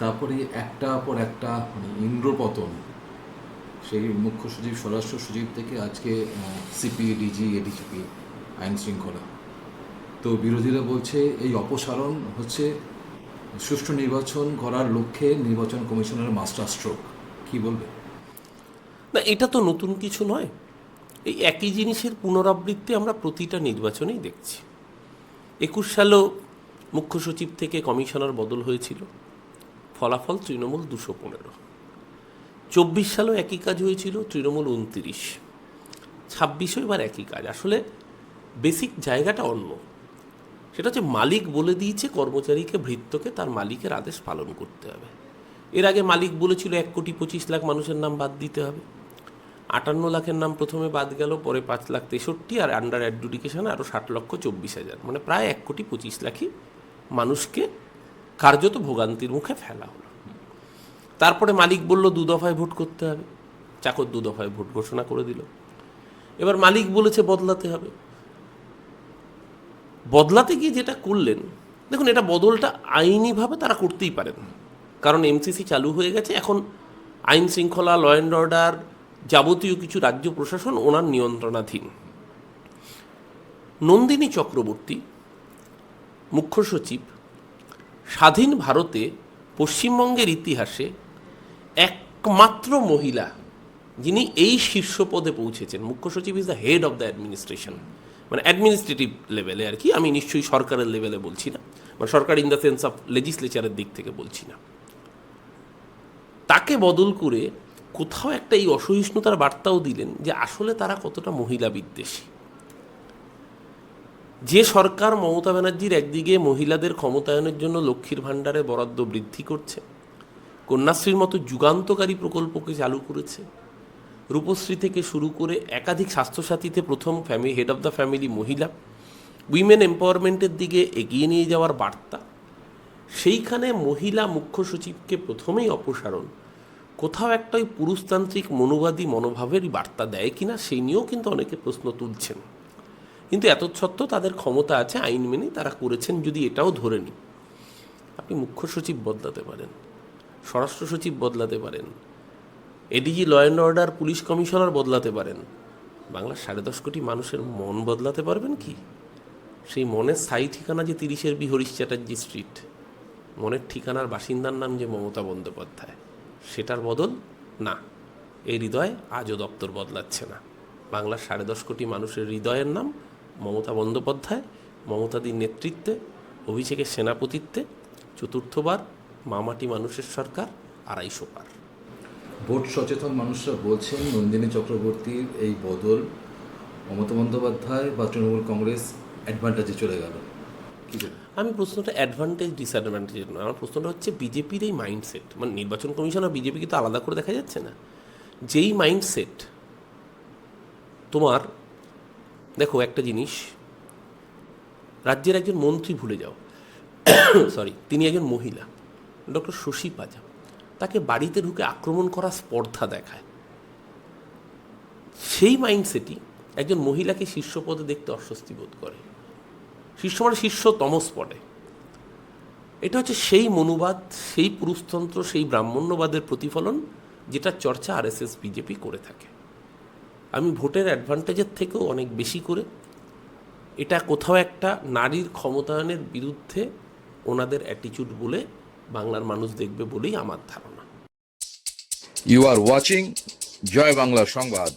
তারপরে একটা পর একটা মানে ইন্দ্রপতন, সেই মুখ্য সচিব স্বরাষ্ট্র সচিব থেকে আজকে সিপি, ডিজি, এডিজিপি, আইন শৃঙ্খলা। তো বিরোধীরা বলছে এই অপসারণ হচ্ছে সুষ্ঠু নির্বাচন করার লক্ষ্যে নির্বাচন কমিশনের মাস্টার স্ট্রোক। কি বলবে? না, এটা তো নতুন কিছু নয়। এই একই জিনিসের পুনরাবৃত্তি আমরা প্রতিটা নির্বাচনেই দেখছি। 21 সালেও মুখ্য সচিব থেকে কমিশনার বদল হয়েছিল, ফলাফল তৃণমূল 215। 24 সালেও একই কাজ হয়েছিল, তৃণমূল 29। 26-ও এবার একই কাজ। আসলে বেসিক জায়গাটা অন্য। সেটা হচ্ছে মালিক বলে দিয়েছে কর্মচারীকে, ভৃত্যকে তার মালিকের আদেশ পালন করতে হবে। এর আগে মালিক বলেছিল 1,25,00,000 মানুষের নাম বাদ দিতে হবে। 58 লাখের নাম প্রথমে বাদ গেল, পরে 5,63,000, আর আন্ডার অ্যাডজুডিকেশনে আরও 60,24,000, মানে প্রায় 1,25,00,000ই মানুষকে কার্যত ভোগান্তির মুখে ফেলা হলো। তারপরে মালিক বলল 2 দফায় ভোট করতে হবে, চাকর 2 দফায় ভোট ঘোষণা করে দিল। এবার মালিক বলেছে বদলাতে হবে। বদলাতে গিয়ে যেটা করলেন, দেখুন, এটা বদলটা আইনিভাবে তারা করতেই পারেন, কারণ এমসিসি চালু হয়ে গেছে। এখন আইন শৃঙ্খলা, ল অ্যান্ড অর্ডার, যাবতীয় কিছু রাজ্য প্রশাসন ওনার নিয়ন্ত্রণাধীন। নন্দিনী চক্রবর্তী, মুখ্য সচিব, স্বাধীন ভারতে পশ্চিমবঙ্গের ইতিহাসে একমাত্র মহিলা যিনি এই শীর্ষ পদে পৌঁছেছেন। মুখ্য সচিব is the head of the administration, মানে অ্যাডমিনিস্ট্রেটিভ লেভেলে আর কি। আমি নিশ্চয়ই সরকারের লেভেলে বলছি না, মানে সরকার ইন দ্য সেন্স অফ লেজিসলেচারের দিক থেকে বলছি না। তাকে বদল করে কোথাও একটা এই অসহিষ্ণুতার বার্তাও দিলেন যে আসলে তারা কতটা মহিলা বিদ্বেষী। যে সরকার মমতা ব্যানার্জির একদিকে মহিলাদের ক্ষমতায়নের জন্য লক্ষ্মীর ভাণ্ডারে বরাদ্দ বৃদ্ধি করছে, কন্যাশ্রীর মতো যুগান্তকারী প্রকল্পকে চালু করেছে, রূপশ্রী থেকে শুরু করে একাধিক স্বাস্থ্যসাথীতে প্রথম হেড অফ দ্য ফ্যামিলি মহিলা, উইমেন এম্পাওয়ারমেন্টের দিকে এগিয়ে নিয়ে যাওয়ার বার্তা, সেইখানে মহিলা মুখ্য সচিবকে প্রথমেই অপসারণ কোথাও একটা ওই পুরুষতান্ত্রিক মনোবাদী মনোভাবেরই বার্তা দেয় কিনা সেই নিয়েও কিন্তু অনেকে প্রশ্ন তুলছেন। কিন্তু এত সত্ত্বেও তাদের ক্ষমতা আছে, আইন মেনে তারা করেছেন। যদি এটাও ধরে নিই, আপনি মুখ্য সচিব বদলাতে পারেন, স্বরাষ্ট্র সচিব বদলাতে পারেন, ADG, law and order, police commissioner বদলাতে পারেন। বাংলার 10.5 কোটি মানুষের মন বদলাতে পারবেন কি? সেই মনের স্থায়ী ঠিকানা যে 30-এর বি হরিশ চ্যাটার্জি স্ট্রিট, মনের ঠিকানার বাসিন্দার নাম যে মমতা বন্দ্যোপাধ্যায়, সেটার বদল না। এই হৃদয় আজও দপ্তর বদলাচ্ছে না। বাংলার 10.5 কোটি মানুষের হৃদয়ের নাম মমতা বন্দ্যোপাধ্যায়। মমতাদির নেতৃত্বে, অভিষেকের সেনাপতিত্বে চতুর্থবার মামাটি মানুষের সরকার 250 পার। ভোট সচেতন মানুষরা বলছেন নন্দিনী চক্রবর্তীর এই বদল মমতা বন্দ্যোপাধ্যায় বা তৃণমূল কংগ্রেস অ্যাডভান্টেজে চলে গেল। কি বলবেন? আমি প্রশ্নটা অ্যাডভান্টেজ ডিসঅ্যাডভান্টেজের নয়, আমার প্রশ্নটা হচ্ছে বিজেপির এই মাইন্ডসেট। মানে নির্বাচন কমিশন আর বিজেপিকে তো আলাদা করে দেখা যাচ্ছে না। যেই মাইন্ডসেট তোমার, দেখো একটা জিনিস, রাজ্যের একজন মন্ত্রী ভুলে যাও, সরি, তিনি একজন মহিলা, ডক্টর শশী পাজা, তাকে বাড়িতে ঢুকে আক্রমণ করা স্পর্ধা দেখায়। সেই মাইন্ডসেটই একজন মহিলাকে শীর্ষ পদে দেখতে অস্বস্তি বোধ করে, শীর্ষ মানে শীর্ষতম স্পটে। এটা হচ্ছে সেই মনুবাদ, সেই পুরুষতন্ত্র, সেই ব্রাহ্মণ্যবাদের প্রতিফলন, যেটা চর্চা আরএসএস, বিজেপি করে থাকে। আমি ভোটের অ্যাডভান্টেজের থেকেও অনেক বেশি করে এটা কোথাও একটা নারীর ক্ষমতায়নের বিরুদ্ধে ওনাদের অ্যাটিটিউড বলে বাংলার মানুষ দেখবে বলেই আমার ধারণা। You are watching জয় বাংলা সংবাদ।